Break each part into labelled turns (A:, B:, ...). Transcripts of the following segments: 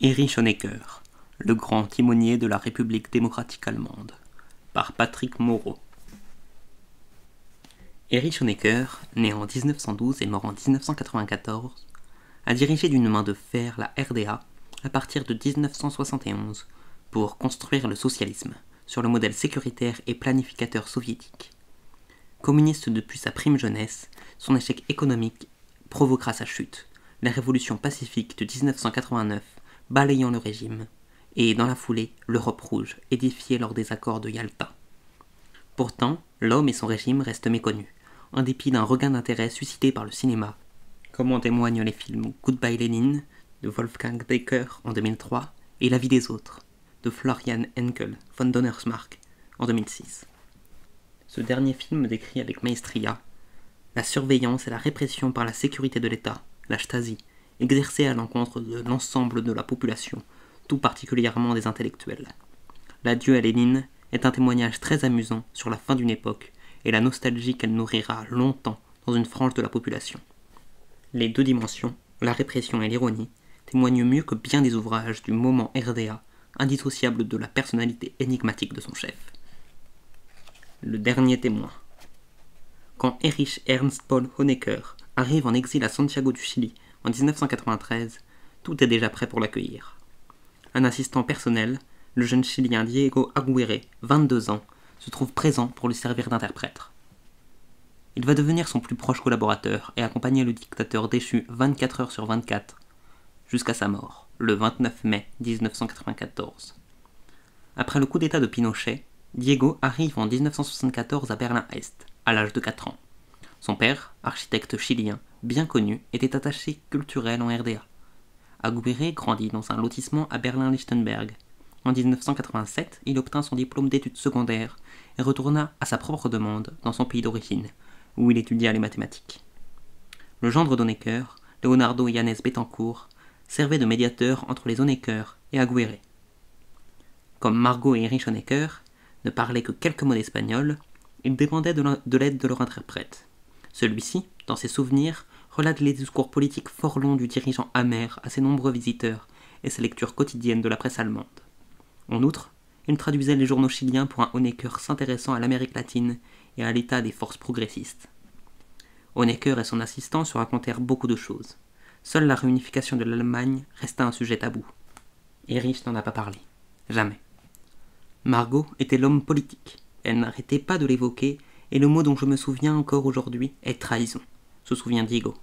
A: Erich Honecker, le grand timonier de la République démocratique allemande, par Patrick Moreau. Erich Honecker, né en 1912 et mort en 1994, a dirigé d'une main de fer la RDA à partir de 1971 pour construire le socialisme sur le modèle sécuritaire et planificateur soviétique. Communiste depuis sa prime jeunesse, son échec économique provoquera sa chute, la révolution pacifique de 1989 balayant le régime, et dans la foulée, l'Europe rouge, édifiée lors des accords de Yalta. Pourtant, l'homme et son régime restent méconnus, en dépit d'un regain d'intérêt suscité par le cinéma, comme en témoignent les films Goodbye Lénine de Wolfgang Becker en 2003 et La vie des autres de Florian Henkel von Donnersmarck en 2006. Ce dernier film décrit avec maestria la surveillance et la répression par la sécurité de l'État, la Stasi, exercée à l'encontre de l'ensemble de la population, tout particulièrement des intellectuels. L'adieu à Lénine est un témoignage très amusant sur la fin d'une époque et la nostalgie qu'elle nourrira longtemps dans une frange de la population. Les deux dimensions, la répression et l'ironie, témoignent mieux que bien des ouvrages du moment RDA, indissociable de la personnalité énigmatique de son chef. Le dernier témoin. Quand Erich Ernst Paul Honecker arrive en exil à Santiago du Chili en 1993, tout est déjà prêt pour l'accueillir. Un assistant personnel, le jeune Chilien Diego Aguirre, 22 ans, se trouve présent pour lui servir d'interprète. Il va devenir son plus proche collaborateur et accompagner le dictateur déchu 24 heures sur 24, jusqu'à sa mort, le 29 mai 1994. Après le coup d'état de Pinochet, Diego arrive en 1974 à Berlin-Est, à l'âge de 4 ans. Son père, architecte chilien, bien connu, était attaché culturel en RDA. Aguirre grandit dans un lotissement à Berlin-Lichtenberg. En 1987, il obtint son diplôme d'études secondaires et retourna à sa propre demande dans son pays d'origine, où il étudia les mathématiques. Le gendre d'Honecker, Leonardo Yanez Betancourt, servait de médiateur entre les Honecker et Aguirre. Comme Margot et Erich Honecker ne parlaient que quelques mots d'espagnol, ils dépendaient de l'aide de leur interprète. Celui-ci, dans ses souvenirs, relate les discours politiques fort longs du dirigeant amer à ses nombreux visiteurs et ses lectures quotidiennes de la presse allemande. En outre, il traduisait les journaux chiliens pour un Honecker s'intéressant à l'Amérique latine et à l'état des forces progressistes. Honecker et son assistant se racontèrent beaucoup de choses. Seule la réunification de l'Allemagne resta un sujet tabou. Erich n'en a pas parlé. Jamais. Margot était l'homme politique. Elle n'arrêtait pas de l'évoquer, et le mot dont je me souviens encore aujourd'hui est trahison, se souvient Diego.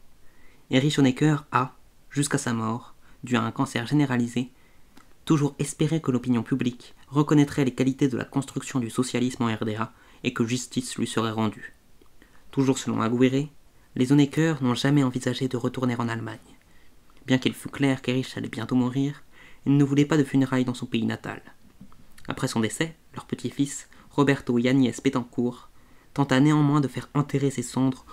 A: Erich Honecker a, jusqu'à sa mort, dû à un cancer généralisé, toujours espéré que l'opinion publique reconnaîtrait les qualités de la construction du socialisme en RDA et que justice lui serait rendue. Toujours selon Aguirre, les Honecker n'ont jamais envisagé de retourner en Allemagne. Bien qu'il fût clair qu'Erich allait bientôt mourir, ils ne voulaient pas de funérailles dans son pays natal. Après son décès, leur petit-fils, Roberto Yanez Betancourt, tenta néanmoins de faire enterrer ses cendres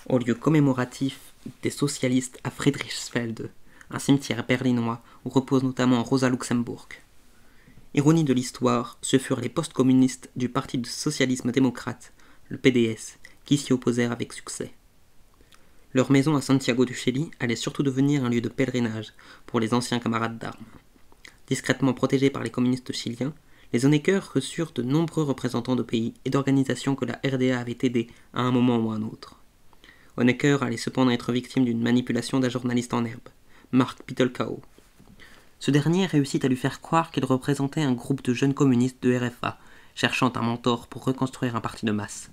A: au lieu commémoratif des socialistes à Friedrichsfelde, un cimetière berlinois où repose notamment Rosa Luxemburg. Ironie de l'histoire, ce furent les post-communistes du Parti du socialisme démocrate, le PDS, qui s'y opposèrent avec succès. Leur maison à Santiago du Chili allait surtout devenir un lieu de pèlerinage pour les anciens camarades d'armes. Discrètement protégés par les communistes chiliens, les Honecker reçurent de nombreux représentants de pays et d'organisations que la RDA avait aidés à un moment ou à un autre. Honecker allait cependant être victime d'une manipulation d'un journaliste en herbe, Mark Pittelkow. Ce dernier réussit à lui faire croire qu'il représentait un groupe de jeunes communistes de RFA, cherchant un mentor pour reconstruire un parti de masse.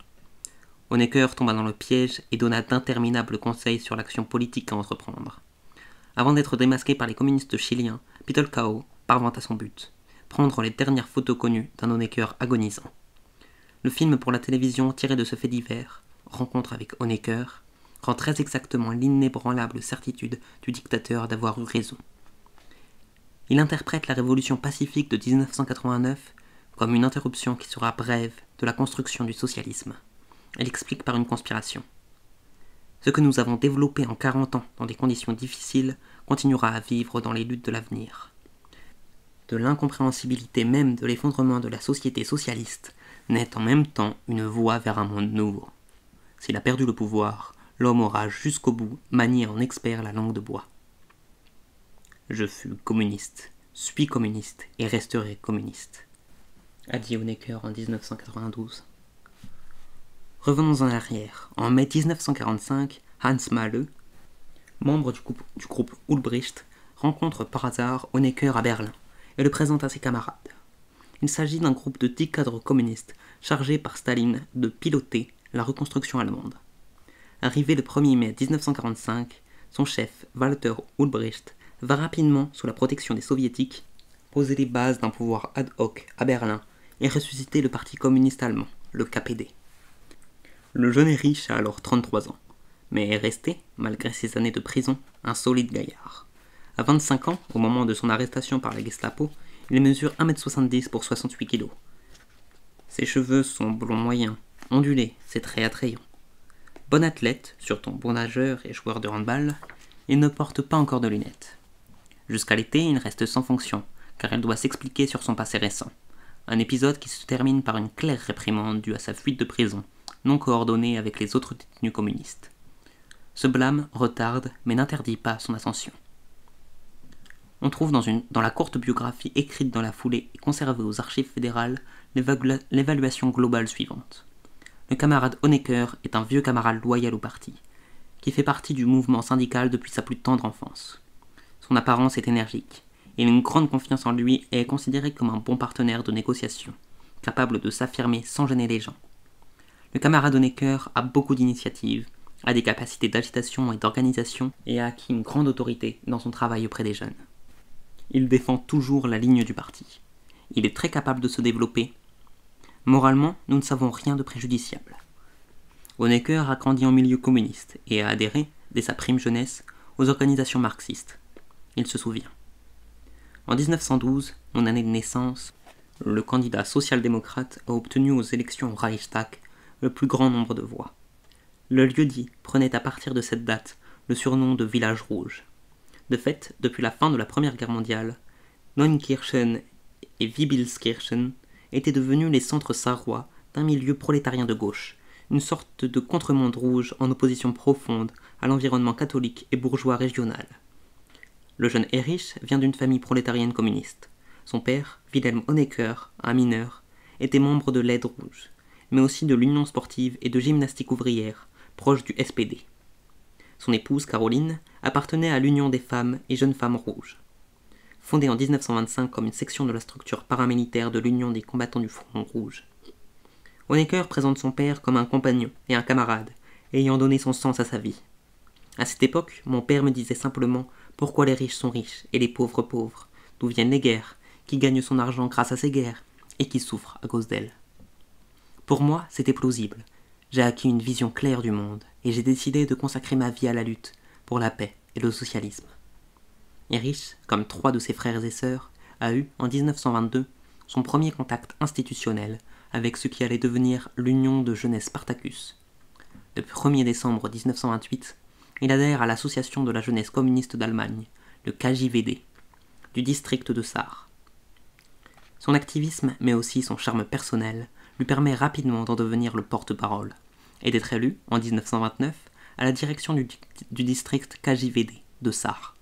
A: Honecker tomba dans le piège et donna d'interminables conseils sur l'action politique à entreprendre. Avant d'être démasqué par les communistes chiliens, Pittelkow parvint à son but, prendre les dernières photos connues d'un Honecker agonisant. Le film pour la télévision tiré de ce fait divers, Rencontre avec Honecker, rend très exactement l'inébranlable certitude du dictateur d'avoir eu raison. Il interprète la révolution pacifique de 1989 comme une interruption qui sera brève de la construction du socialisme. Elle explique par une conspiration. Ce que nous avons développé en 40 ans dans des conditions difficiles continuera à vivre dans les luttes de l'avenir. De l'incompréhensibilité même de l'effondrement de la société socialiste naît en même temps une voie vers un monde nouveau. S'il a perdu le pouvoir, l'homme aura jusqu'au bout manié en expert la langue de bois. Je fus communiste, suis communiste et resterai communiste, a dit Honecker en 1992. Revenons en arrière. En mai 1945, Hans Mahle, membre du groupe Ulbricht, rencontre par hasard Honecker à Berlin et le présente à ses camarades. Il s'agit d'un groupe de 10 cadres communistes chargés par Staline de piloter la reconstruction allemande. Arrivé le 1er mai 1945, son chef, Walter Ulbricht, va rapidement, sous la protection des soviétiques, poser les bases d'un pouvoir ad hoc à Berlin et ressusciter le parti communiste allemand, le KPD. Le jeune Erich a alors 33 ans, mais est resté, malgré ses années de prison, un solide gaillard. À 25 ans, au moment de son arrestation par la Gestapo, il mesure 1m70 pour 68 kg. Ses cheveux sont blonds moyens, ondulés, ses traits attrayants. Bon athlète, surtout bon nageur et joueur de handball, il ne porte pas encore de lunettes. Jusqu'à l'été, il reste sans fonction, car il doit s'expliquer sur son passé récent. Un épisode qui se termine par une claire réprimande due à sa fuite de prison, non coordonnée avec les autres détenus communistes. Ce blâme retarde, mais n'interdit pas son ascension. On trouve dans la courte biographie écrite dans la foulée et conservée aux archives fédérales l'évaluation globale suivante. Le camarade Honecker est un vieux camarade loyal au parti, qui fait partie du mouvement syndical depuis sa plus tendre enfance. Son apparence est énergique, il a une grande confiance en lui et est considéré comme un bon partenaire de négociation, capable de s'affirmer sans gêner les gens. Le camarade Honecker a beaucoup d'initiatives, a des capacités d'agitation et d'organisation et a acquis une grande autorité dans son travail auprès des jeunes. Il défend toujours la ligne du parti. Il est très capable de se développer. Moralement, nous ne savons rien de préjudiciable. Honecker a grandi en milieu communiste et a adhéré, dès sa prime jeunesse, aux organisations marxistes. Il se souvient. En 1912, mon année de naissance, le candidat social-démocrate a obtenu aux élections au Reichstag le plus grand nombre de voix. Le lieu-dit prenait à partir de cette date le surnom de Village Rouge. De fait, depuis la fin de la Première Guerre mondiale, Neunkirchen et Wibilskirchen étaient devenus les centres sarrois d'un milieu prolétarien de gauche, une sorte de contre-monde rouge en opposition profonde à l'environnement catholique et bourgeois régional. Le jeune Erich vient d'une famille prolétarienne communiste. Son père, Wilhelm Honecker, un mineur, était membre de l'Aide rouge, mais aussi de l'Union sportive et de gymnastique ouvrière, proche du SPD. Son épouse, Caroline, appartenait à l'Union des femmes et jeunes femmes rouges. Fondée en 1925 comme une section de la structure paramilitaire de l'Union des combattants du Front Rouge. Honecker présente son père comme un compagnon et un camarade, ayant donné son sens à sa vie. À cette époque, mon père me disait simplement pourquoi les riches sont riches et les pauvres pauvres, d'où viennent les guerres, qui gagne son argent grâce à ces guerres et qui souffre à cause d'elles. Pour moi, c'était plausible. J'ai acquis une vision claire du monde et j'ai décidé de consacrer ma vie à la lutte pour la paix et le socialisme. Erich, comme 3 de ses frères et sœurs, a eu, en 1922, son premier contact institutionnel avec ce qui allait devenir l'Union de jeunesse Spartacus. Le 1er décembre 1928, il adhère à l'Association de la jeunesse communiste d'Allemagne, le KJVD, du district de Sarre. Son activisme, mais aussi son charme personnel, lui permet rapidement d'en devenir le porte-parole, et d'être élu, en 1929, à la direction du district KJVD de Sarre.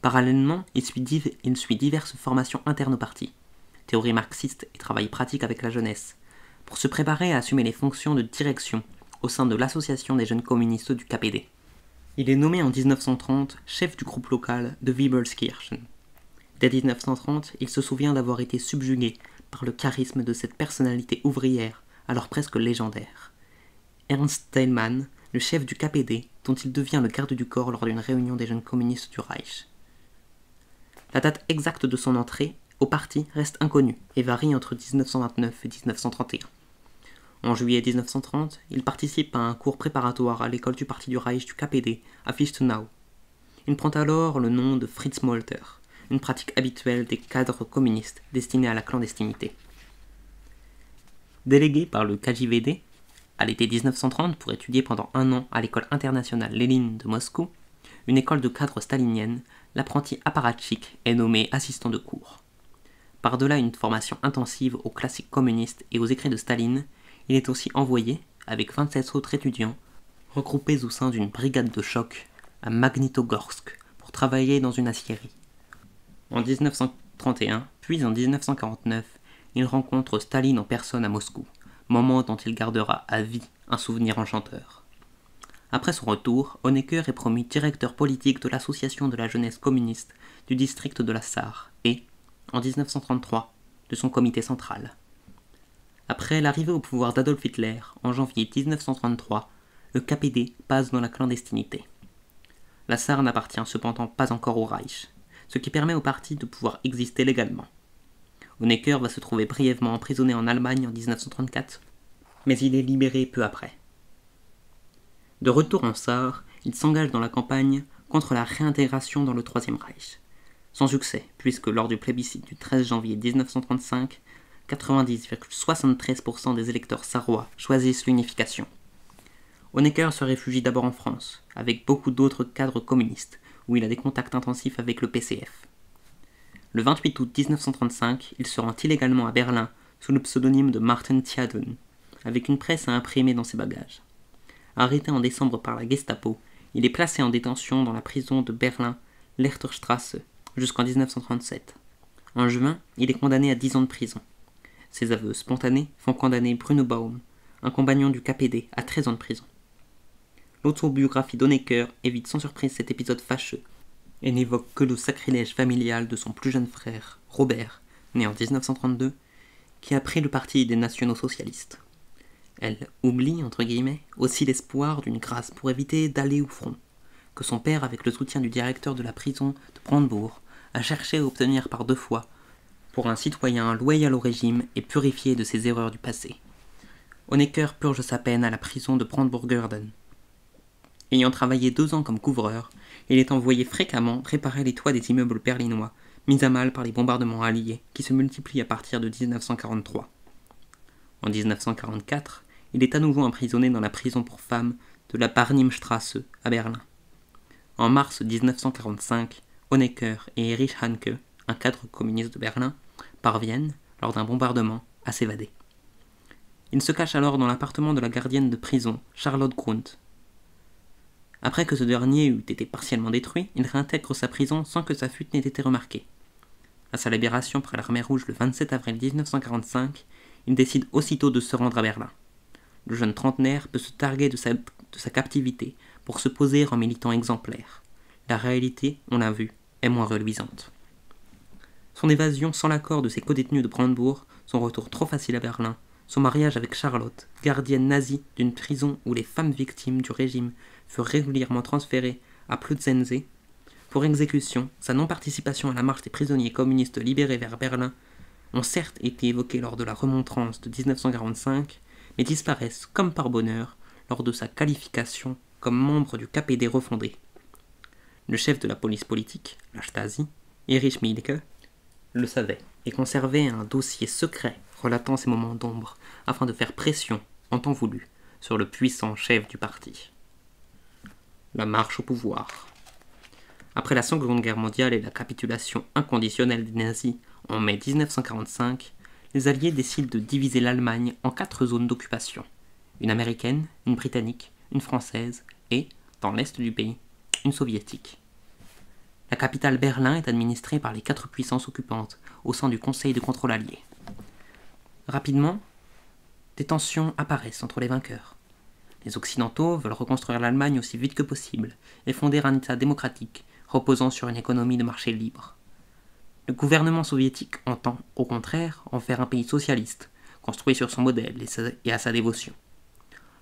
A: Parallèlement, il suit diverses formations internes au parti, théorie marxiste et travail pratique avec la jeunesse, pour se préparer à assumer les fonctions de direction au sein de l'association des jeunes communistes du KPD. Il est nommé en 1930 chef du groupe local de Wibilskirchen. Dès 1930, il se souvient d'avoir été subjugué par le charisme de cette personnalité ouvrière, alors presque légendaire. Ernst Thälmann, le chef du KPD, dont il devient le garde du corps lors d'une réunion des jeunes communistes du Reich. La date exacte de son entrée au parti reste inconnue et varie entre 1929 et 1931. En juillet 1930, il participe à un cours préparatoire à l'école du parti du Reich du KPD à Fichtenau. Il prend alors le nom de Fritz Molter, une pratique habituelle des cadres communistes destinés à la clandestinité. Délégué par le KJVD, à l'été 1930 pour étudier pendant 1 an à l'école internationale Lénine de Moscou, une école de cadres stalinienne, l'apprenti apparatchik est nommé assistant de cours. Par-delà une formation intensive aux classiques communistes et aux écrits de Staline, il est aussi envoyé, avec 27 autres étudiants, regroupés au sein d'une brigade de choc à Magnitogorsk pour travailler dans une aciérie. En 1931, puis en 1949, il rencontre Staline en personne à Moscou, moment dont il gardera à vie un souvenir enchanteur. Après son retour, Honecker est promu directeur politique de l'Association de la jeunesse communiste du district de la Sarre et, en 1933, de son comité central. Après l'arrivée au pouvoir d'Adolf Hitler en janvier 1933, le KPD passe dans la clandestinité. La Sarre n'appartient cependant pas encore au Reich, ce qui permet au parti de pouvoir exister légalement. Honecker va se trouver brièvement emprisonné en Allemagne en 1934, mais il est libéré peu après. De retour en Sarre, il s'engage dans la campagne contre la réintégration dans le Troisième Reich. Sans succès, puisque lors du plébiscite du 13 janvier 1935, 90,73% des électeurs sarrois choisissent l'unification. Honecker se réfugie d'abord en France, avec beaucoup d'autres cadres communistes, où il a des contacts intensifs avec le PCF. Le 28 août 1935, il se rend illégalement à Berlin sous le pseudonyme de Martin Thiaden, avec une presse à imprimer dans ses bagages. Arrêté en décembre par la Gestapo, il est placé en détention dans la prison de Berlin-Lechterstrasse jusqu'en 1937. En juin, il est condamné à 10 ans de prison. Ses aveux spontanés font condamner Bruno Baum, un compagnon du KPD, à 13 ans de prison. L'autobiographie d'Honecker évite sans surprise cet épisode fâcheux et n'évoque que le sacrilège familial de son plus jeune frère, Robert, né en 1932, qui a pris le parti des nationaux-socialistes. Elle oublie, entre guillemets, aussi l'espoir d'une grâce pour éviter d'aller au front, que son père, avec le soutien du directeur de la prison de Brandebourg, a cherché à obtenir par 2 fois, pour un citoyen loyal au régime et purifié de ses erreurs du passé. Honecker purge sa peine à la prison de Brandebourg-Gurden. Ayant travaillé 2 ans comme couvreur, il est envoyé fréquemment réparer les toits des immeubles berlinois, mis à mal par les bombardements alliés qui se multiplient à partir de 1943. En 1944, il est à nouveau emprisonné dans la prison pour femmes de la Barnimstrasse à Berlin. En mars 1945, Honecker et Erich Hanke, un cadre communiste de Berlin, parviennent, lors d'un bombardement, à s'évader. Il se cache alors dans l'appartement de la gardienne de prison, Charlotte Grunt. Après que ce dernier eût été partiellement détruit, il réintègre sa prison sans que sa fuite n'ait été remarquée. À sa libération par l'armée rouge le 27 avril 1945, il décide aussitôt de se rendre à Berlin. Le jeune trentenaire peut se targuer de sa captivité pour se poser en militant exemplaire. La réalité, on l'a vu, est moins reluisante. Son évasion sans l'accord de ses codétenus de Brandebourg, son retour trop facile à Berlin, son mariage avec Charlotte, gardienne nazie d'une prison où les femmes victimes du régime furent régulièrement transférées à Plötzensee, pour exécution, sa non-participation à la marche des prisonniers communistes libérés vers Berlin ont certes été évoqués lors de la remontrance de 1945, mais disparaissent comme par bonheur lors de sa qualification comme membre du KPD refondé. Le chef de la police politique, la Stasi, Erich Mielke, le savait et conservait un dossier secret relatant ces moments d'ombre afin de faire pression, en temps voulu, sur le puissant chef du parti. La marche au pouvoir. Après la Seconde Guerre mondiale et la capitulation inconditionnelle des nazis en mai 1945, les Alliés décident de diviser l'Allemagne en 4 zones d'occupation. Une américaine, une britannique, une française et, dans l'est du pays, une soviétique. La capitale Berlin est administrée par les 4 puissances occupantes au sein du Conseil de contrôle allié. Rapidement, des tensions apparaissent entre les vainqueurs. Les Occidentaux veulent reconstruire l'Allemagne aussi vite que possible et fonder un État démocratique reposant sur une économie de marché libre. Le gouvernement soviétique entend, au contraire, en faire un pays socialiste, construit sur son modèle et à sa dévotion.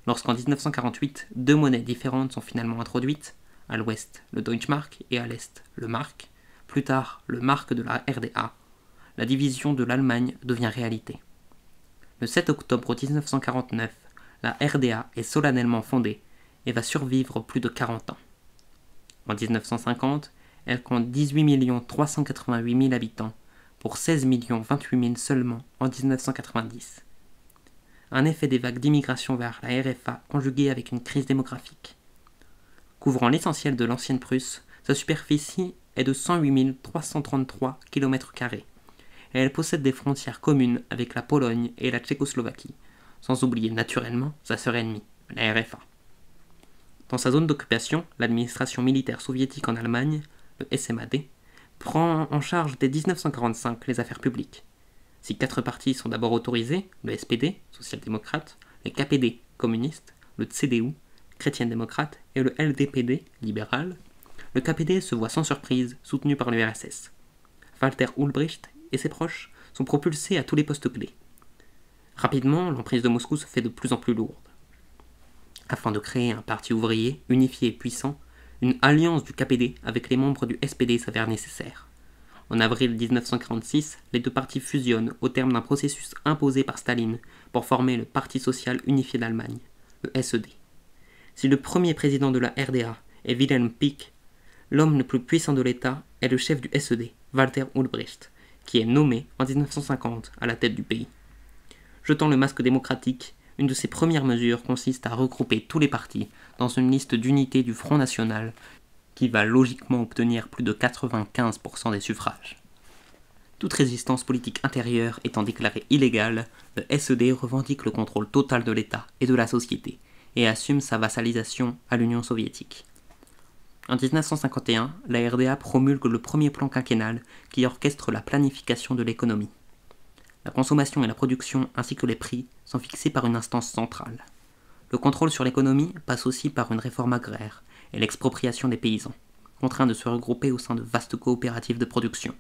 A: Lorsqu'en 1948, 2 monnaies différentes sont finalement introduites, à l'ouest le Deutschmark et à l'est le Mark, plus tard le Mark de la RDA, la division de l'Allemagne devient réalité. Le 7 octobre 1949, la RDA est solennellement fondée et va survivre plus de 40 ans. En 1950, elle compte 18 388 000 habitants pour 16 28 000 seulement en 1990. Un effet des vagues d'immigration vers la RFA conjugué avec une crise démographique. Couvrant l'essentiel de l'ancienne Prusse, sa superficie est de 108 333 km² et elle possède des frontières communes avec la Pologne et la Tchécoslovaquie, sans oublier naturellement sa sœur ennemie, la RFA. Dans sa zone d'occupation, l'administration militaire soviétique en Allemagne, le SMAD, prend en charge dès 1945 les affaires publiques. Si 4 partis sont d'abord autorisés, le SPD, social-démocrate, le KPD, communiste, le CDU, chrétien-démocrate, et le LDPD, libéral, le KPD se voit sans surprise soutenu par l'URSS. Walter Ulbricht et ses proches sont propulsés à tous les postes clés. Rapidement, l'emprise de Moscou se fait de plus en plus lourde. Afin de créer un parti ouvrier, unifié et puissant, une alliance du KPD avec les membres du SPD s'avère nécessaire. En avril 1946, les deux partis fusionnent au terme d'un processus imposé par Staline pour former le Parti social unifié d'Allemagne, le SED. Si le premier président de la RDA est Wilhelm Pieck, l'homme le plus puissant de l'État est le chef du SED, Walter Ulbricht, qui est nommé en 1950 à la tête du pays. Jetant le masque démocratique, une de ses premières mesures consiste à regrouper tous les partis dans une liste d'unité du Front National qui va logiquement obtenir plus de 95% des suffrages. Toute résistance politique intérieure étant déclarée illégale, le SED revendique le contrôle total de l'État et de la société et assume sa vassalisation à l'Union soviétique. En 1951, la RDA promulgue le premier plan quinquennal qui orchestre la planification de l'économie. La consommation et la production ainsi que les prix sont fixés par une instance centrale. Le contrôle sur l'économie passe aussi par une réforme agraire et l'expropriation des paysans, contraints de se regrouper au sein de vastes coopératives de production.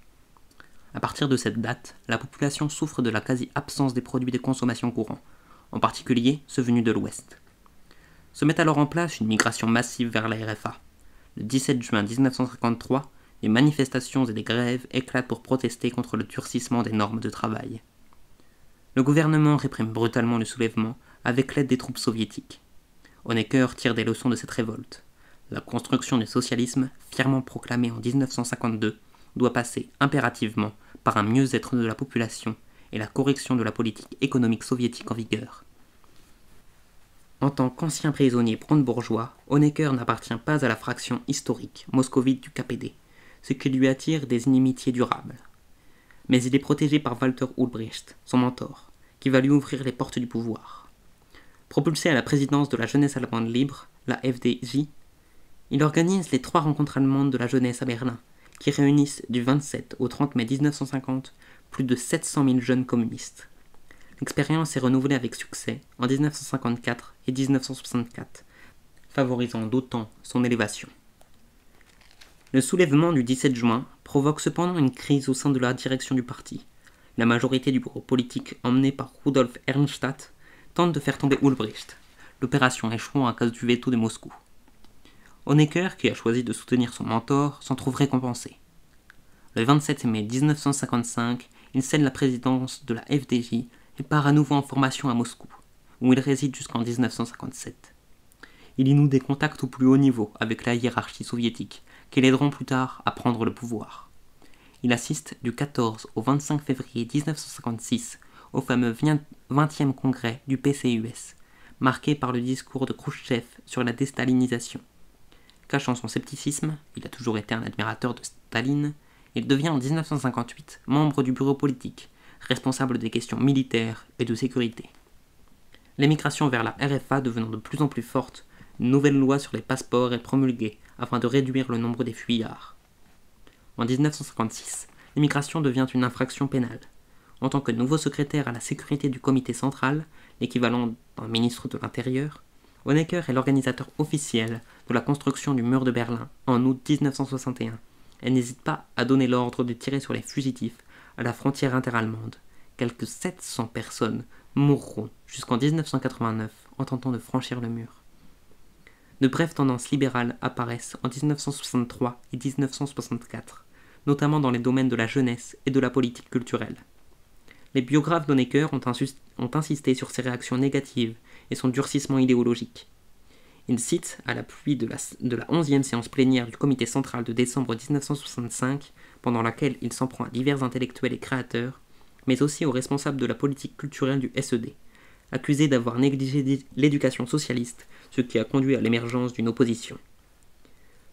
A: À partir de cette date, la population souffre de la quasi-absence des produits de consommation courants, en particulier ceux venus de l'Ouest. Se met alors en place une migration massive vers la RFA. Le 17 juin 1953, des manifestations et des grèves éclatent pour protester contre le durcissement des normes de travail. Le gouvernement réprime brutalement le soulèvement avec l'aide des troupes soviétiques. Honecker tire des leçons de cette révolte. La construction du socialisme, fièrement proclamée en 1952, doit passer impérativement par un mieux-être de la population et la correction de la politique économique soviétique en vigueur. En tant qu'ancien prisonnier brandebourgeois, Honecker n'appartient pas à la fraction historique moscovite du KPD, ce qui lui attire des inimitiés durables. Mais il est protégé par Walter Ulbricht, son mentor, qui va lui ouvrir les portes du pouvoir. Propulsé à la présidence de la jeunesse allemande libre, la FDJ, il organise les 3 rencontres allemandes de la jeunesse à Berlin, qui réunissent du 27 au 30 mai 1950 plus de 700 000 jeunes communistes. L'expérience est renouvelée avec succès en 1954 et 1964, favorisant d'autant son élévation. Le soulèvement du 17 juin provoque cependant une crise au sein de la direction du parti. La majorité du bureau politique emmenée par Rudolf Ernstat tente de faire tomber Ulbricht, l'opération échouant à cause du veto de Moscou. Honecker, qui a choisi de soutenir son mentor, s'en trouve récompensé. Le 27 mai 1955, il cède la présidence de la FDJ et part à nouveau en formation à Moscou, où il réside jusqu'en 1957. Il y noue des contacts au plus haut niveau avec la hiérarchie soviétique, qui l'aideront plus tard à prendre le pouvoir. Il assiste du 14 au 25 février 1956 au fameux 20e congrès du PCUS, marqué par le discours de Khrouchtchev sur la déstalinisation. Cachant son scepticisme, il a toujours été un admirateur de Staline, il devient en 1958 membre du bureau politique, responsable des questions militaires et de sécurité. L'émigration vers la RFA devenant de plus en plus forte, une nouvelle loi sur les passeports est promulguée afin de réduire le nombre des fuyards. En 1956, l'émigration devient une infraction pénale. En tant que nouveau secrétaire à la sécurité du comité central, l'équivalent d'un ministre de l'Intérieur, Honecker est l'organisateur officiel de la construction du mur de Berlin en août 1961 et n'hésite pas à donner l'ordre de tirer sur les fugitifs à la frontière interallemande. Quelques 700 personnes mourront jusqu'en 1989 en tentant de franchir le mur. De brèves tendances libérales apparaissent en 1963 et 1964, notamment dans les domaines de la jeunesse et de la politique culturelle. Les biographes d'Honecker ont insisté sur ses réactions négatives et son durcissement idéologique. Ils citent, à l'appui de la 11e séance plénière du comité central de décembre 1965, pendant laquelle il s'en prend à divers intellectuels et créateurs, mais aussi aux responsables de la politique culturelle du SED, accusés d'avoir négligé l'éducation socialiste, ce qui a conduit à l'émergence d'une opposition.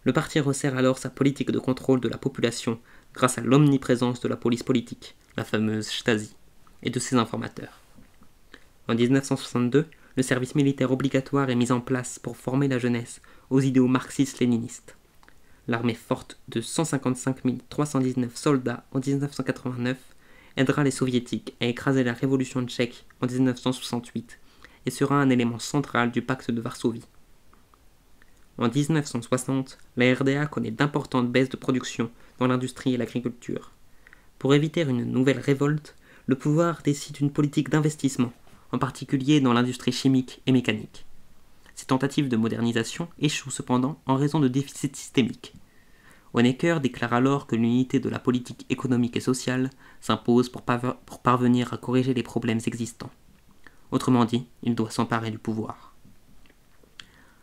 A: Le parti resserre alors sa politique de contrôle de la population grâce à l'omniprésence de la police politique, la fameuse Stasi, et de ses informateurs. En 1962, le service militaire obligatoire est mis en place pour former la jeunesse aux idéaux marxistes-léninistes. L'armée forte de 155 319 soldats en 1989 aidera les soviétiques à écraser la révolution tchèque en 1968 et sera un élément central du pacte de Varsovie. En 1960, la RDA connaît d'importantes baisses de production dans l'industrie et l'agriculture. Pour éviter une nouvelle révolte, le pouvoir décide une politique d'investissement, en particulier dans l'industrie chimique et mécanique. Ces tentatives de modernisation échouent cependant en raison de déficits systémiques. Honecker déclare alors que l'unité de la politique économique et sociale s'impose pour parvenir à corriger les problèmes existants. Autrement dit, il doit s'emparer du pouvoir.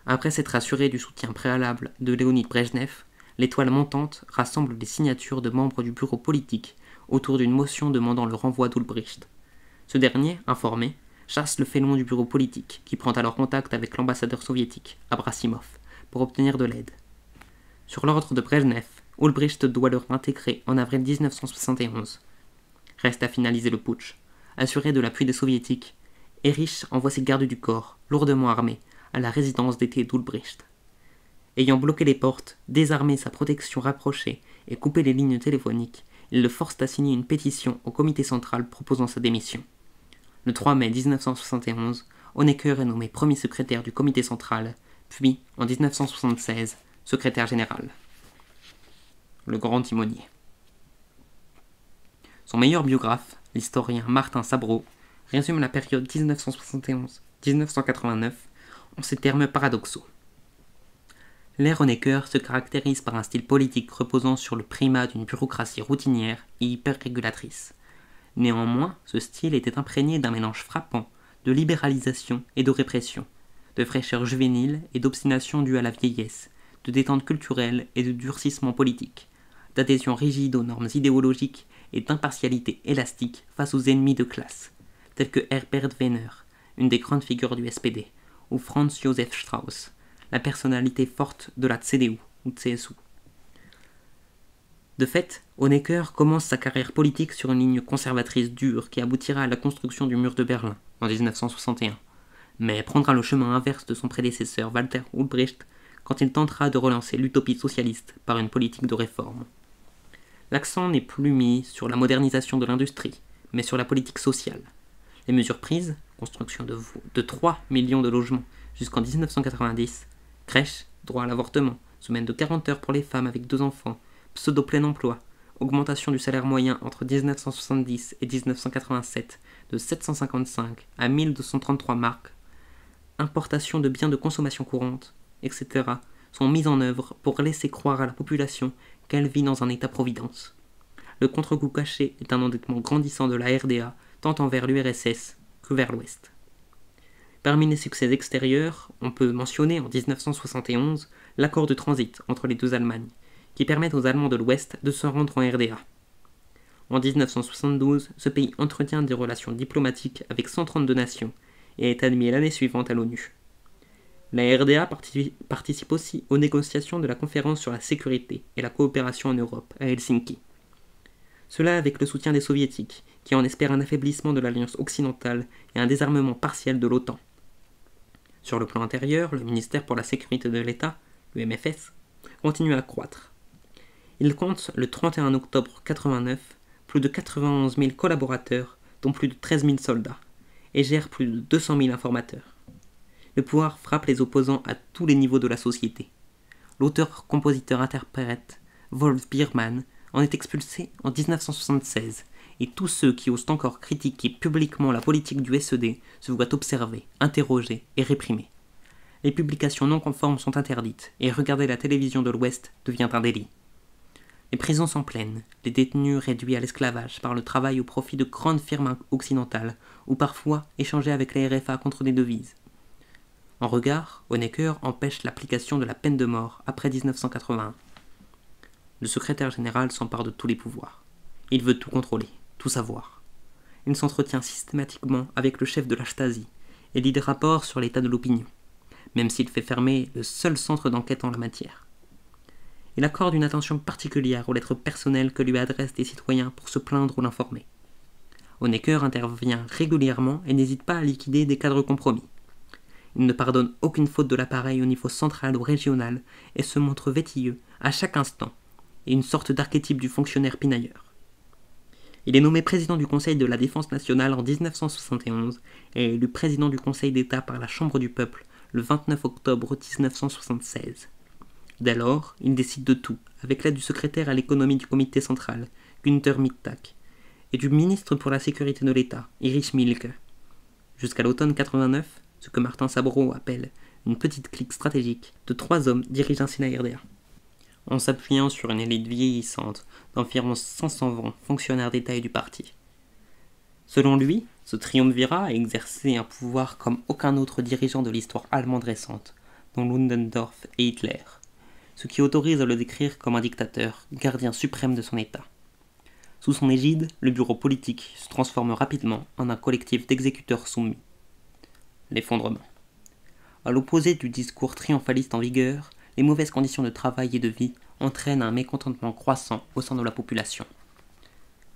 A: Après s'être assuré du soutien préalable de Léonid Brejnev, l'étoile montante rassemble les signatures de membres du bureau politique autour d'une motion demandant le renvoi d'Ulbricht. Ce dernier, informé, chasse le félon du bureau politique, qui prend alors contact avec l'ambassadeur soviétique, Abrasimov, pour obtenir de l'aide. Sur l'ordre de Brejnev, Ulbricht doit le réintégrer en avril 1971. Reste à finaliser le putsch. Assuré de l'appui des soviétiques, Erich envoie ses gardes du corps, lourdement armés, à la résidence d'été d'Ulbricht. Ayant bloqué les portes, désarmé sa protection rapprochée et coupé les lignes téléphoniques, il le force à signer une pétition au comité central proposant sa démission. Le 3 mai 1971, Honecker est nommé premier secrétaire du comité central, puis, en 1976, secrétaire général. Le grand timonier. Son meilleur biographe, l'historien Martin Sabro, résume la période 1971-1989 en ces termes paradoxaux. L'ère Honecker se caractérise par un style politique reposant sur le primat d'une bureaucratie routinière et hyper-régulatrice. Néanmoins, ce style était imprégné d'un mélange frappant de libéralisation et de répression, de fraîcheur juvénile et d'obstination due à la vieillesse, de détente culturelle et de durcissement politique, d'adhésion rigide aux normes idéologiques et d'impartialité élastique face aux ennemis de classe, tels que Herbert Wehner, une des grandes figures du SPD, ou Franz Josef Strauß, la personnalité forte de la CDU ou CSU. De fait, Honecker commence sa carrière politique sur une ligne conservatrice dure qui aboutira à la construction du mur de Berlin en 1961, mais prendra le chemin inverse de son prédécesseur Walter Ulbricht quand il tentera de relancer l'utopie socialiste par une politique de réforme. L'accent n'est plus mis sur la modernisation de l'industrie, mais sur la politique sociale. Les mesures prises, construction de 3 millions de logements jusqu'en 1990, crèches, droit à l'avortement, semaine de 40 heures pour les femmes avec 2 enfants, pseudo-plein emploi, augmentation du salaire moyen entre 1970 et 1987 de 755 à 1233 marks, importation de biens de consommation courante, etc., sont mises en œuvre pour laisser croire à la population qu'elle vit dans un état-providence. Le contre-coup caché est un endettement grandissant de la RDA, tant envers l'URSS que vers l'Ouest. Parmi les succès extérieurs, on peut mentionner en 1971 l'accord de transit entre les deux Allemagnes, qui permet aux Allemands de l'Ouest de se rendre en RDA. En 1972, ce pays entretient des relations diplomatiques avec 132 nations et est admis l'année suivante à l'ONU. La RDA participe aussi aux négociations de la conférence sur la sécurité et la coopération en Europe à Helsinki. Cela avec le soutien des soviétiques, qui en espèrent un affaiblissement de l'alliance occidentale et un désarmement partiel de l'OTAN. Sur le plan intérieur, le ministère pour la sécurité de l'État, le MFS, continue à croître. Il compte le 31 octobre 1989 plus de 91 000 collaborateurs, dont plus de 13 000 soldats, et gère plus de 200 000 informateurs. Le pouvoir frappe les opposants à tous les niveaux de la société. L'auteur-compositeur-interprète Wolf Biermann en est expulsé en 1976, et tous ceux qui osent encore critiquer publiquement la politique du SED se voient observés, interrogés et réprimés. Les publications non conformes sont interdites, et regarder la télévision de l'Ouest devient un délit. Les prisons sont pleines, les détenus réduits à l'esclavage par le travail au profit de grandes firmes occidentales, ou parfois échangés avec la RFA contre des devises. En regard, Honecker empêche l'application de la peine de mort après 1981. Le secrétaire général s'empare de tous les pouvoirs. Il veut tout contrôler, tout savoir. Il s'entretient systématiquement avec le chef de la Stasi et lit des rapports sur l'état de l'opinion, même s'il fait fermer le seul centre d'enquête en la matière. Il accorde une attention particulière aux lettres personnelles que lui adressent des citoyens pour se plaindre ou l'informer. Honecker intervient régulièrement et n'hésite pas à liquider des cadres compromis. Il ne pardonne aucune faute de l'appareil au niveau central ou régional et se montre vétilleux à chaque instant, et une sorte d'archétype du fonctionnaire pinailleur. Il est nommé président du Conseil de la Défense nationale en 1971 et élu président du Conseil d'État par la Chambre du peuple le 29 octobre 1976. Dès lors, il décide de tout, avec l'aide du secrétaire à l'économie du comité central, Günther Mittag, et du ministre pour la sécurité de l'État, Erich Mielke. Jusqu'à l'automne 89, ce que Martin Sabro appelle une petite clique stratégique de 3 hommes dirige ainsi la RDA. En s'appuyant sur une élite vieillissante d'environ 520 fonctionnaires d'État et du parti. Selon lui, ce triumvirat a exercé un pouvoir comme aucun autre dirigeant de l'histoire allemande récente, dont Ludendorff et Hitler, ce qui autorise à le décrire comme un dictateur, gardien suprême de son État. Sous son égide, le bureau politique se transforme rapidement en un collectif d'exécuteurs soumis. L'effondrement. À l'opposé du discours triomphaliste en vigueur, les mauvaises conditions de travail et de vie entraînent un mécontentement croissant au sein de la population.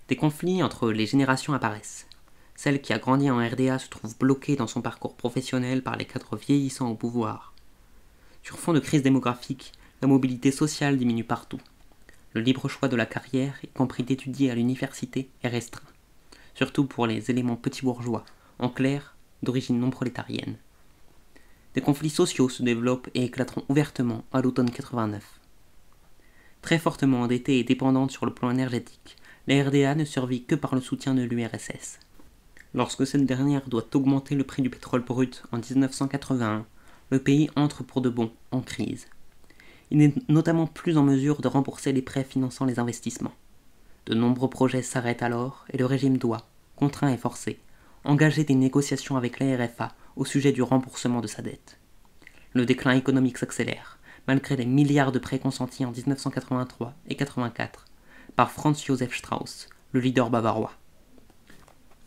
A: Des conflits entre les générations apparaissent. Celle qui a grandi en RDA se trouve bloquée dans son parcours professionnel par les cadres vieillissants au pouvoir. Sur fond de crise démographique, la mobilité sociale diminue partout. Le libre choix de la carrière, y compris d'étudier à l'université, est restreint, surtout pour les éléments petits bourgeois, en clair, d'origine non prolétarienne. Des conflits sociaux se développent et éclateront ouvertement à l'automne 89. Très fortement endettée et dépendante sur le plan énergétique, la RDA ne survit que par le soutien de l'URSS. Lorsque cette dernière doit augmenter le prix du pétrole brut en 1981, le pays entre pour de bon en crise. Il n'est notamment plus en mesure de rembourser les prêts finançant les investissements. De nombreux projets s'arrêtent alors et le régime doit, contraint et forcé, engager des négociations avec la RFA au sujet du remboursement de sa dette. Le déclin économique s'accélère, malgré les milliards de prêts consentis en 1983 et 1984 par Franz Josef Strauß, le leader bavarois.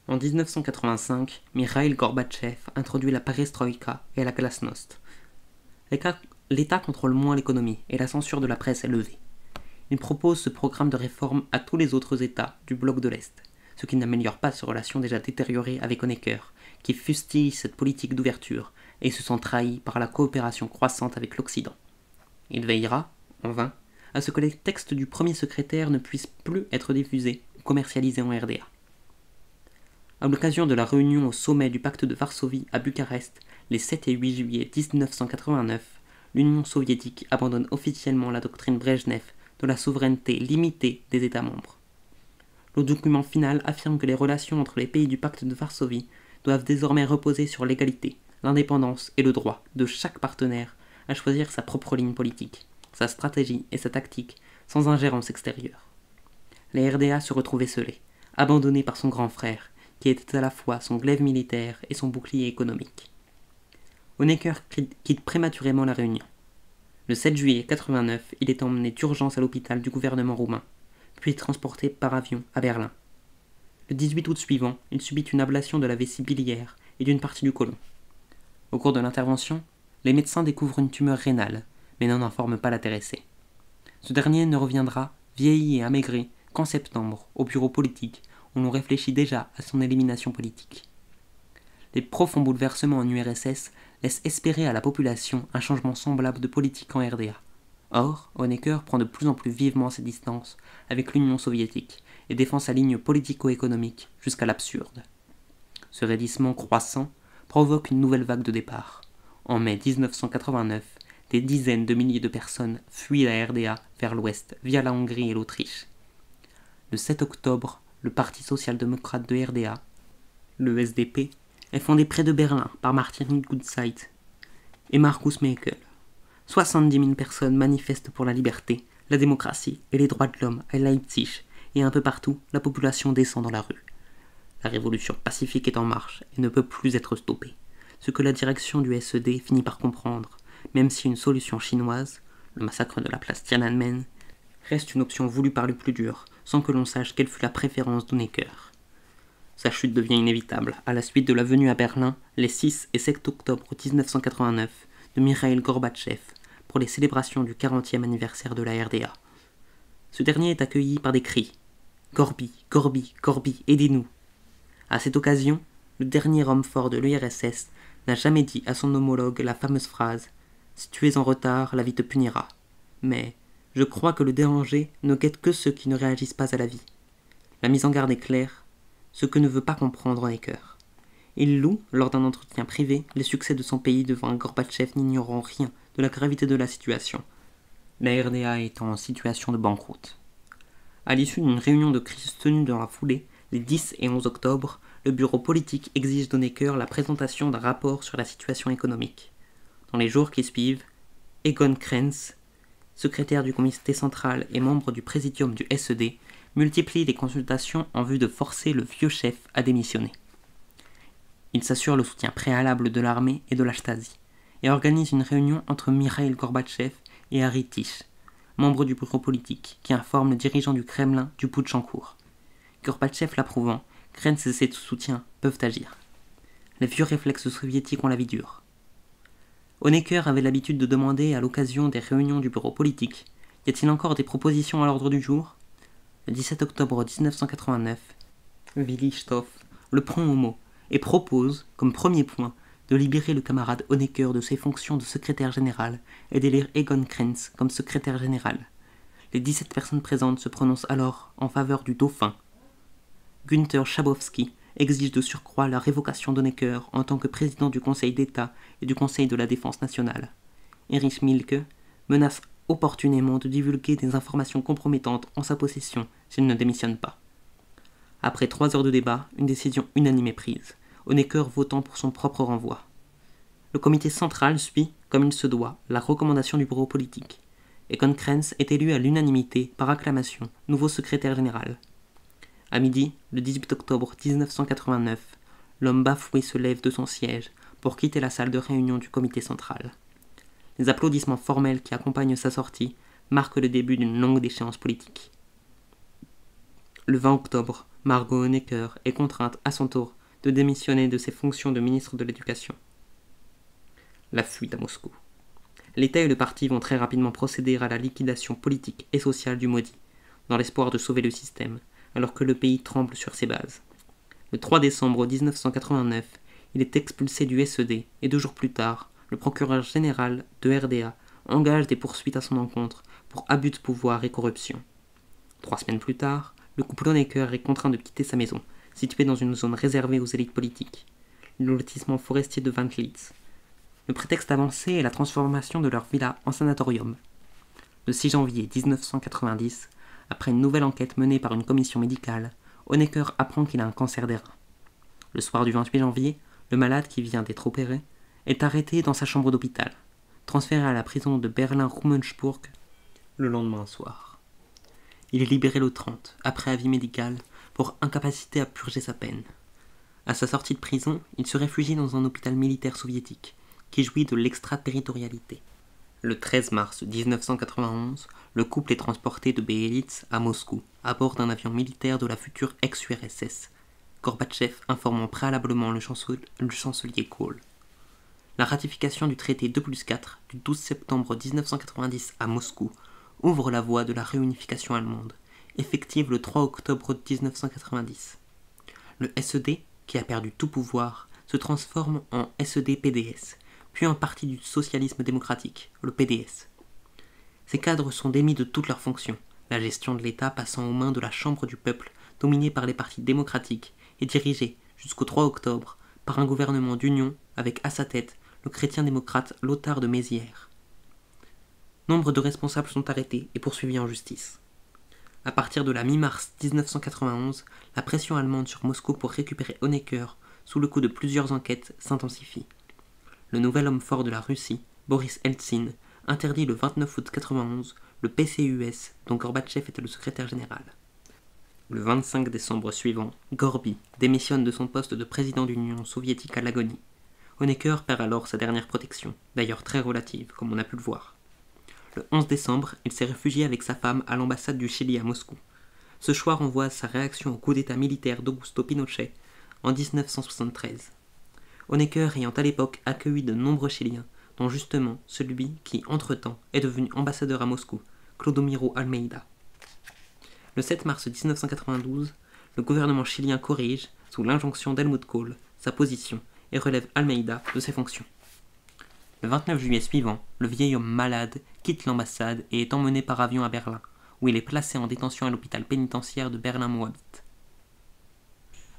A: En 1985, Mikhaïl Gorbatchev introduit la perestroïka et la glasnost. L'État contrôle moins l'économie et la censure de la presse est levée. Il propose ce programme de réforme à tous les autres États du bloc de l'Est, ce qui n'améliore pas ses relations déjà détériorées avec Honecker, qui fustige cette politique d'ouverture et se sent trahi par la coopération croissante avec l'Occident. Il veillera, en vain, à ce que les textes du premier secrétaire ne puissent plus être diffusés ou commercialisés en RDA. À l'occasion de la réunion au sommet du pacte de Varsovie à Bucarest, les 7 et 8 juillet 1989, l'Union soviétique abandonne officiellement la doctrine Brejnev de la souveraineté limitée des États membres. Le document final affirme que les relations entre les pays du pacte de Varsovie doivent désormais reposer sur l'égalité, l'indépendance et le droit de chaque partenaire à choisir sa propre ligne politique, sa stratégie et sa tactique sans ingérence extérieure. La RDA se retrouvait esselée, abandonnée par son grand frère, qui était à la fois son glaive militaire et son bouclier économique. Honecker quitte prématurément la Réunion. Le 7 juillet 89, il est emmené d'urgence à l'hôpital du gouvernement roumain, puis transporté par avion à Berlin. Le 18 août suivant, il subit une ablation de la vessie biliaire et d'une partie du côlon. Au cours de l'intervention, les médecins découvrent une tumeur rénale, mais n'en informent pas l'intéressé. Ce dernier ne reviendra, vieilli et amaigri, qu'en septembre, au bureau politique, où l'on réfléchit déjà à son élimination politique. Les profonds bouleversements en URSS laissent espérer à la population un changement semblable de politique en RDA. Or, Honecker prend de plus en plus vivement ses distances avec l'Union soviétique et défend sa ligne politico-économique jusqu'à l'absurde. Ce raidissement croissant provoque une nouvelle vague de départ. En mai 1989, des dizaines de milliers de personnes fuient la RDA vers l'ouest via la Hongrie et l'Autriche. Le 7 octobre, le Parti social-démocrate de RDA, le SDP, est fondé près de Berlin par Martin Gutzeit et Markus Mäkel. 70 000 personnes manifestent pour la liberté, la démocratie et les droits de l'homme à Leipzig, et un peu partout, la population descend dans la rue. La révolution pacifique est en marche et ne peut plus être stoppée, ce que la direction du SED finit par comprendre, même si une solution chinoise, le massacre de la place Tiananmen, reste une option voulue par le plus dur, sans que l'on sache quelle fut la préférence d'Honecker. Sa chute devient inévitable, à la suite de la venue à Berlin, les 6 et 7 octobre 1989, de Mikhaïl Gorbatchev, pour les célébrations du 40e anniversaire de la RDA. Ce dernier est accueilli par des cris « Gorby, Gorby, Gorby, aidez-nous !» À cette occasion, le dernier homme fort de l'URSS n'a jamais dit à son homologue la fameuse phrase « Si tu es en retard, la vie te punira », mais « Je crois que le danger ne guette que ceux qui ne réagissent pas à la vie. La mise en garde est claire, ce que ne veut pas comprendre Honecker. Il loue, lors d'un entretien privé, les succès de son pays devant un Gorbatchev n'ignorant rien de la gravité de la situation, la RDA étant en situation de banqueroute. À l'issue d'une réunion de crise tenue dans la foulée, les 10 et 11 octobre, le bureau politique exige d'Honecker la présentation d'un rapport sur la situation économique. Dans les jours qui suivent, Egon Krenz, secrétaire du comité central et membre du présidium du SED, multiplie les consultations en vue de forcer le vieux chef à démissionner. Il s'assure le soutien préalable de l'armée et de la Stasi, et organise une réunion entre Mikhail Gorbatchev et Harry Tisch, membre du bureau politique, qui informe le dirigeant du Kremlin du putsch en cours. Gorbatchev l'approuvant, Krenz et ses soutiens peuvent agir. Les vieux réflexes soviétiques ont la vie dure. Honecker avait l'habitude de demander à l'occasion des réunions du bureau politique « Y a-t-il encore des propositions à l'ordre du jour ?» Le 17 octobre 1989, Willy Stoph le prend au mot et propose, comme premier point, de libérer le camarade Honecker de ses fonctions de secrétaire général et d'élire Egon Krenz comme secrétaire général. Les 17 personnes présentes se prononcent alors en faveur du dauphin. Günther Schabowski exige de surcroît la révocation d'Honecker en tant que président du Conseil d'État et du Conseil de la Défense nationale. Erich Mielke menace opportunément de divulguer des informations compromettantes en sa possession s'il ne démissionne pas. Après 3 heures de débat, une décision unanime est prise, Honecker votant pour son propre renvoi. Le comité central suit, comme il se doit, la recommandation du bureau politique. Egon Krenz est élu à l'unanimité, par acclamation, nouveau secrétaire général. À midi, le 18 octobre 1989, l'homme bafoué se lève de son siège pour quitter la salle de réunion du comité central. Les applaudissements formels qui accompagnent sa sortie marquent le début d'une longue déchéance politique. Le 20 octobre, Margot Honecker est contrainte à son tour de démissionner de ses fonctions de ministre de l'Éducation. La fuite à Moscou. L'État et le parti vont très rapidement procéder à la liquidation politique et sociale du maudit, dans l'espoir de sauver le système, alors que le pays tremble sur ses bases. Le 3 décembre 1989, il est expulsé du SED et 2 jours plus tard, le procureur général de RDA engage des poursuites à son encontre pour abus de pouvoir et corruption. 3 semaines plus tard, le couple Honecker est contraint de quitter sa maison, située dans une zone réservée aux élites politiques, le lotissement forestier de Van Litz. Le prétexte avancé est la transformation de leur villa en sanatorium. Le 6 janvier 1990, après une nouvelle enquête menée par une commission médicale, Honecker apprend qu'il a un cancer des reins. Le soir du 28 janvier, le malade qui vient d'être opéré est arrêté dans sa chambre d'hôpital, transféré à la prison de Berlin-Rummelsburg le lendemain soir. Il est libéré le 30, après avis médical, pour incapacité à purger sa peine. À sa sortie de prison, il se réfugie dans un hôpital militaire soviétique, qui jouit de l'extraterritorialité. Le 13 mars 1991, le couple est transporté de Biélitz à Moscou, à bord d'un avion militaire de la future ex-URSS, Gorbatchev informant préalablement le chancelier Kohl. La ratification du traité 2+4 du 12 septembre 1990 à Moscou ouvre la voie de la réunification allemande, effective le 3 octobre 1990. Le SED, qui a perdu tout pouvoir, se transforme en SED-PDS, puis en parti du socialisme démocratique, le PDS. Ces cadres sont démis de toutes leurs fonctions, la gestion de l'État passant aux mains de la Chambre du peuple, dominée par les partis démocratiques, et dirigée, jusqu'au 3 octobre, par un gouvernement d'union avec à sa tête le chrétien-démocrate Lothar de Maizière. Nombre de responsables sont arrêtés et poursuivis en justice. À partir de la mi-mars 1991, la pression allemande sur Moscou pour récupérer Honecker, sous le coup de plusieurs enquêtes, s'intensifie. Le nouvel homme fort de la Russie, Boris Eltsine, interdit le 29 août 1991 le PCUS dont Gorbatchev était le secrétaire général. Le 25 décembre suivant, Gorby démissionne de son poste de président de l'Union soviétique à l'agonie. Honecker perd alors sa dernière protection, d'ailleurs très relative, comme on a pu le voir. Le 11 décembre, il s'est réfugié avec sa femme à l'ambassade du Chili à Moscou. Ce choix renvoie à sa réaction au coup d'état militaire d'Augusto Pinochet en 1973. Honecker ayant à l'époque accueilli de nombreux Chiliens, dont justement celui qui, entre-temps, est devenu ambassadeur à Moscou, Clodomiro Almeida. Le 7 mars 1992, le gouvernement chilien corrige, sous l'injonction d'Helmut Kohl, sa position et relève Almeida de ses fonctions. Le 29 juillet suivant, le vieil homme malade quitte l'ambassade et est emmené par avion à Berlin, où il est placé en détention à l'hôpital pénitentiaire de Berlin-Moabit.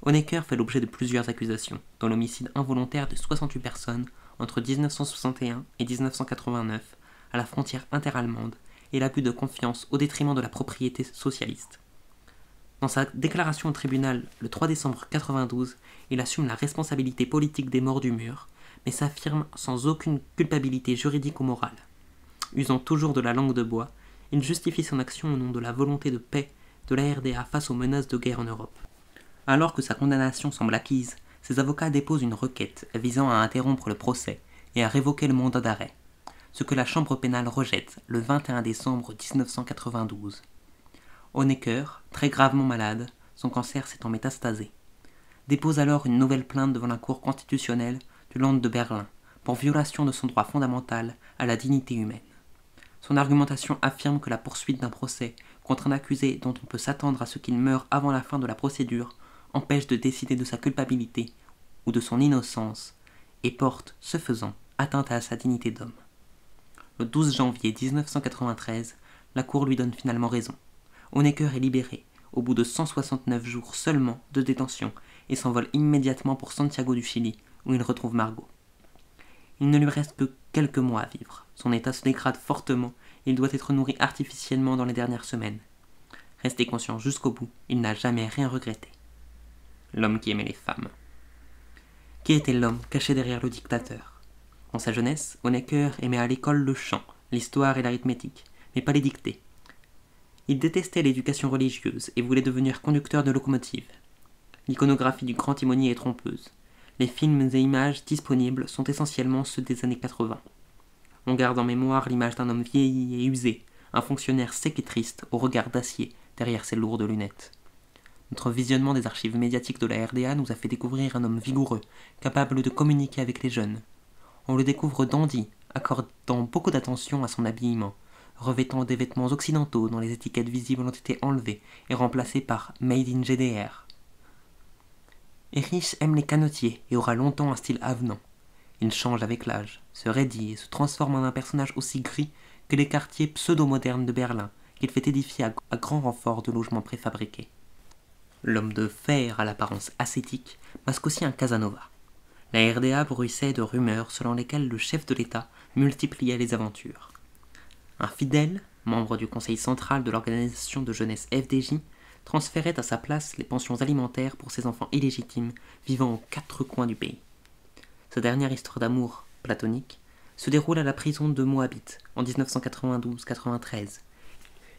A: Honecker fait l'objet de plusieurs accusations, dont l'homicide involontaire de 68 personnes entre 1961 et 1989 à la frontière interallemande et l'abus de confiance au détriment de la propriété socialiste. Dans sa déclaration au tribunal le 3 décembre 1992, il assume la responsabilité politique des morts du mur, mais s'affirme sans aucune culpabilité juridique ou morale. Usant toujours de la langue de bois, il justifie son action au nom de la volonté de paix de la RDA face aux menaces de guerre en Europe. Alors que sa condamnation semble acquise, ses avocats déposent une requête visant à interrompre le procès et à révoquer le mandat d'arrêt, ce que la Chambre pénale rejette le 21 décembre 1992. Honecker, très gravement malade, son cancer s'étant métastasé, dépose alors une nouvelle plainte devant la Cour constitutionnelle du Land de Berlin pour violation de son droit fondamental à la dignité humaine. Son argumentation affirme que la poursuite d'un procès contre un accusé dont on peut s'attendre à ce qu'il meure avant la fin de la procédure empêche de décider de sa culpabilité ou de son innocence et porte, ce faisant, atteinte à sa dignité d'homme. Le 12 janvier 1993, la Cour lui donne finalement raison. Honecker est libéré, au bout de 169 jours seulement de détention, et s'envole immédiatement pour Santiago du Chili, où il retrouve Margot. Il ne lui reste que quelques mois à vivre. Son état se dégrade fortement et il doit être nourri artificiellement dans les dernières semaines. Resté conscient jusqu'au bout, il n'a jamais rien regretté. L'homme qui aimait les femmes. Qui était l'homme caché derrière le dictateur? En sa jeunesse, Honecker aimait à l'école le chant, l'histoire et l'arithmétique, mais pas les dictées. Il détestait l'éducation religieuse et voulait devenir conducteur de locomotive. L'iconographie du grand timonier est trompeuse. Les films et images disponibles sont essentiellement ceux des années 80. On garde en mémoire l'image d'un homme vieilli et usé, un fonctionnaire sec et triste au regard d'acier derrière ses lourdes lunettes. Notre visionnement des archives médiatiques de la RDA nous a fait découvrir un homme vigoureux, capable de communiquer avec les jeunes. On le découvre dandy, accordant beaucoup d'attention à son habillement, revêtant des vêtements occidentaux dont les étiquettes visibles ont été enlevées et remplacées par « Made in GDR ». Erich aime les canotiers et aura longtemps un style avenant. Il change avec l'âge, se raidit et se transforme en un personnage aussi gris que les quartiers pseudo-modernes de Berlin qu'il fait édifier à grand renfort de logements préfabriqués. L'homme de fer à l'apparence ascétique masque aussi un Casanova. La RDA bruissait de rumeurs selon lesquelles le chef de l'État multipliait les aventures. Un fidèle, membre du conseil central de l'organisation de jeunesse FDJ, transférait à sa place les pensions alimentaires pour ses enfants illégitimes vivant aux quatre coins du pays. Sa dernière histoire d'amour, platonique, se déroule à la prison de Moabit en 1992-93.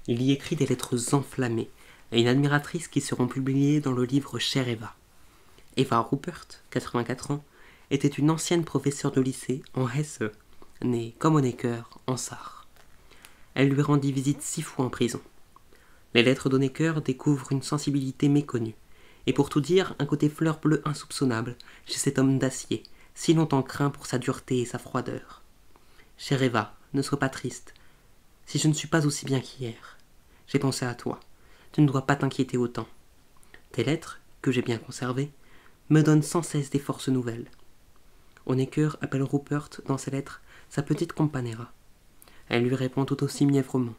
A: Il y écrit des lettres enflammées à une admiratrice qui seront publiées dans le livre Chère Eva. Eva Ruppert, 84 ans, était une ancienne professeure de lycée en Hesse, née, comme Honecker, en Sarre. Elle lui rendit visite 6 fois en prison. Les lettres d'Honecker découvrent une sensibilité méconnue, et pour tout dire, un côté fleur bleue insoupçonnable chez cet homme d'acier, si longtemps craint pour sa dureté et sa froideur. Chère Eva, ne sois pas triste. Si je ne suis pas aussi bien qu'hier, j'ai pensé à toi. Tu ne dois pas t'inquiéter autant. Tes lettres, que j'ai bien conservées, me donnent sans cesse des forces nouvelles. Honecker appelle Ruppert dans ses lettres sa petite companera. Elle lui répond tout aussi mièvrement.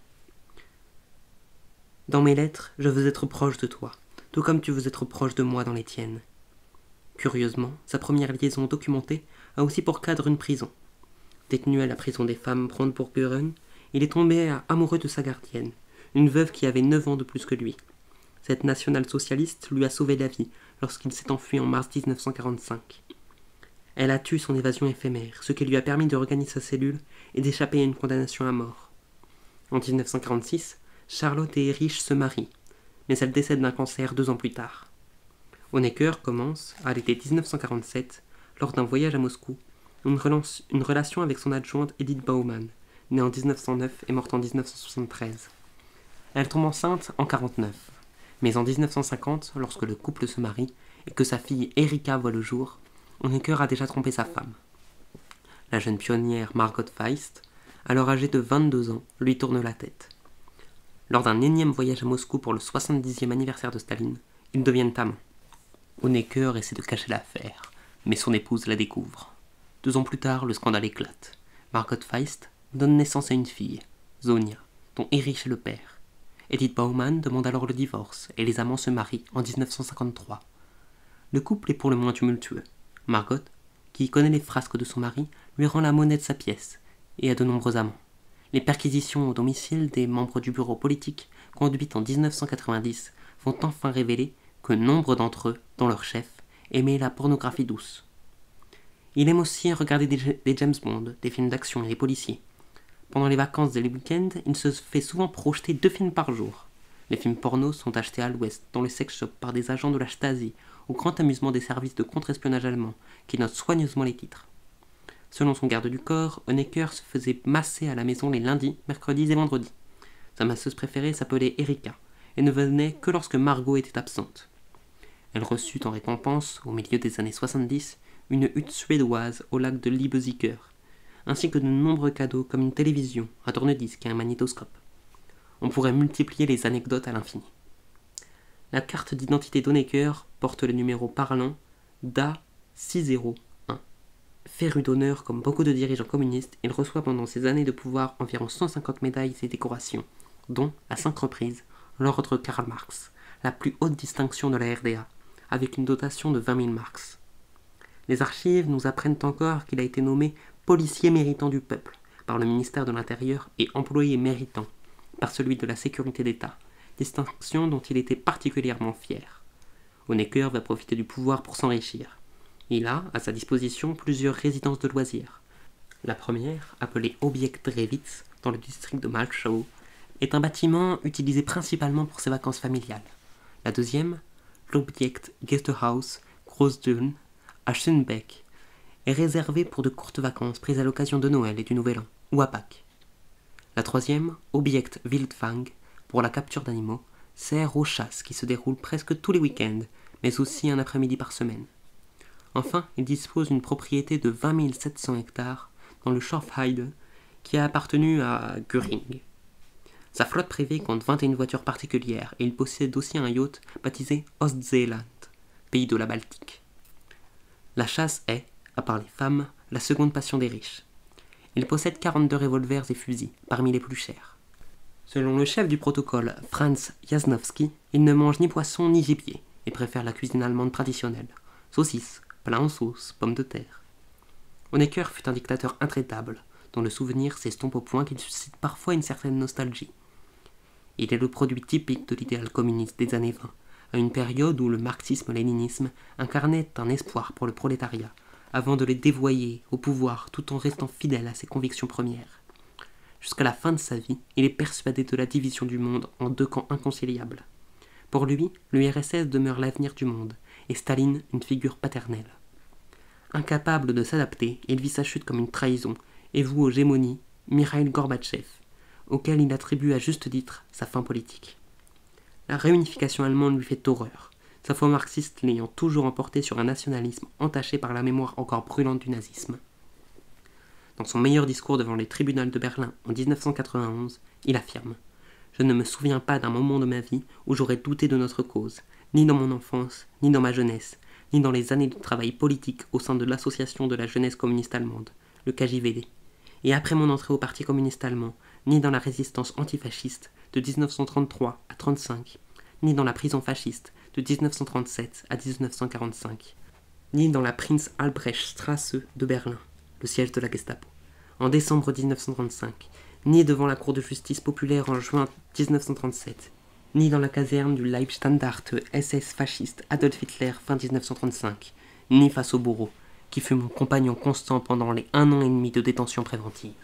A: Dans mes lettres, je veux être proche de toi, tout comme tu veux être proche de moi dans les tiennes. Curieusement, sa première liaison documentée a aussi pour cadre une prison. Détenu à la prison des femmes Brandebourg-Gören, il est tombé amoureux de sa gardienne, une veuve qui avait 9 ans de plus que lui. Cette nationale-socialiste lui a sauvé la vie lorsqu'il s'est enfui en mars 1945. Elle a tué son évasion éphémère, ce qui lui a permis de regagner sa cellule et d'échapper à une condamnation à mort. En 1946, Charlotte et Erich se marient, mais elle décède d'un cancer 2 ans plus tard. Honecker commence, à l'été 1947, lors d'un voyage à Moscou, une relation avec son adjointe Edith Baumann, née en 1909 et morte en 1973. Elle tombe enceinte en 1949, mais en 1950, lorsque le couple se marie et que sa fille Erika voit le jour, Honecker a déjà trompé sa femme. La jeune pionnière Margot Feist, alors âgée de 22 ans, lui tourne la tête. Lors d'un énième voyage à Moscou pour le 70e anniversaire de Staline, ils deviennent amants. Honecker essaie de cacher l'affaire, mais son épouse la découvre. 2 ans plus tard, le scandale éclate. Margot Feist donne naissance à une fille, Sonia, dont Erich est le père. Edith Baumann demande alors le divorce et les amants se marient en 1953. Le couple est pour le moins tumultueux. Margot, qui connaît les frasques de son mari, lui rend la monnaie de sa pièce et a de nombreux amants. Les perquisitions au domicile des membres du bureau politique, conduites en 1990, vont enfin révéler que nombre d'entre eux, dont leur chef, aimaient la pornographie douce. Il aime aussi regarder des James Bond, des films d'action et des policiers. Pendant les vacances et les week-ends, il se fait souvent projeter 2 films par jour. Les films porno sont achetés à l'ouest, dans le sex shop, par des agents de la Stasi, au grand amusement des services de contre-espionnage allemands, qui notent soigneusement les titres. Selon son garde du corps, Honecker se faisait masser à la maison les lundis, mercredis et vendredis. Sa masseuse préférée s'appelait Erika, et ne venait que lorsque Margot était absente. Elle reçut en récompense, au milieu des années 70, une hutte suédoise au lac de Liebeziger, ainsi que de nombreux cadeaux comme une télévision, un tourne-disque et un magnétoscope. On pourrait multiplier les anecdotes à l'infini. La carte d'identité d'Honecker porte le numéro parlant DA601. Féru d'honneur comme beaucoup de dirigeants communistes, il reçoit pendant ses années de pouvoir environ 150 médailles et décorations, dont, à 5 reprises, l'ordre Karl Marx, la plus haute distinction de la RDA, avec une dotation de 20 000 marks. Les archives nous apprennent encore qu'il a été nommé policier méritant du peuple par le ministère de l'Intérieur et employé méritant par celui de la Sécurité d'État, distinction dont il était particulièrement fier. Honecker va profiter du pouvoir pour s'enrichir. Il a, à sa disposition, plusieurs résidences de loisirs. La première, appelée Objekt Drewitz, dans le district de Malchow, est un bâtiment utilisé principalement pour ses vacances familiales. La deuxième, l'Objekt Gästehaus Großdön, à Schönbeck, est réservée pour de courtes vacances prises à l'occasion de Noël et du Nouvel An, ou à Pâques. La troisième, Objekt Wildfang, pour la capture d'animaux, sert aux chasses qui se déroulent presque tous les week-ends, mais aussi un après-midi par semaine. Enfin, il dispose d'une propriété de 20 700 hectares dans le Schorfheide, qui a appartenu à Göring. Sa flotte privée compte 21 voitures particulières et il possède aussi un yacht baptisé Ostseeland, pays de la Baltique. La chasse est, à part les femmes, la seconde passion des riches. Il possède 42 revolvers et fusils, parmi les plus chers. Selon le chef du protocole, Franz Jasnowski, il ne mange ni poisson ni gibier et préfère la cuisine allemande traditionnelle, saucisses, plats en sauce, pommes de terre. Honecker fut un dictateur intraitable, dont le souvenir s'estompe au point qu'il suscite parfois une certaine nostalgie. Il est le produit typique de l'idéal communiste des années 20, à une période où le marxisme-léninisme incarnait un espoir pour le prolétariat, avant de les dévoyer au pouvoir tout en restant fidèle à ses convictions premières. Jusqu'à la fin de sa vie, il est persuadé de la division du monde en 2 camps inconciliables. Pour lui, l'URSS demeure l'avenir du monde, et Staline une figure paternelle. Incapable de s'adapter, il vit sa chute comme une trahison, et voue aux gémonies Mikhaïl Gorbatchev, auquel il attribue à juste titre sa fin politique. La réunification allemande lui fait horreur, sa foi marxiste l'ayant toujours emporté sur un nationalisme entaché par la mémoire encore brûlante du nazisme. Dans son meilleur discours devant les tribunaux de Berlin en 1991, il affirme « Je ne me souviens pas d'un moment de ma vie où j'aurais douté de notre cause, ni dans mon enfance, ni dans ma jeunesse, ni dans les années de travail politique au sein de l'Association de la jeunesse communiste allemande, le KJVD, et après mon entrée au Parti communiste allemand, ni dans la résistance antifasciste de 1933 à 1935, ni dans la prison fasciste de 1937 à 1945, ni dans la Prinz Albrecht Straße de Berlin, le siège de la Gestapo, en décembre 1935, ni devant la Cour de justice populaire en juin 1937, ni dans la caserne du Leibstandarte SS fasciste Adolf Hitler fin 1935, ni face au bourreau, qui fut mon compagnon constant pendant les 1 an et demi de détention préventive.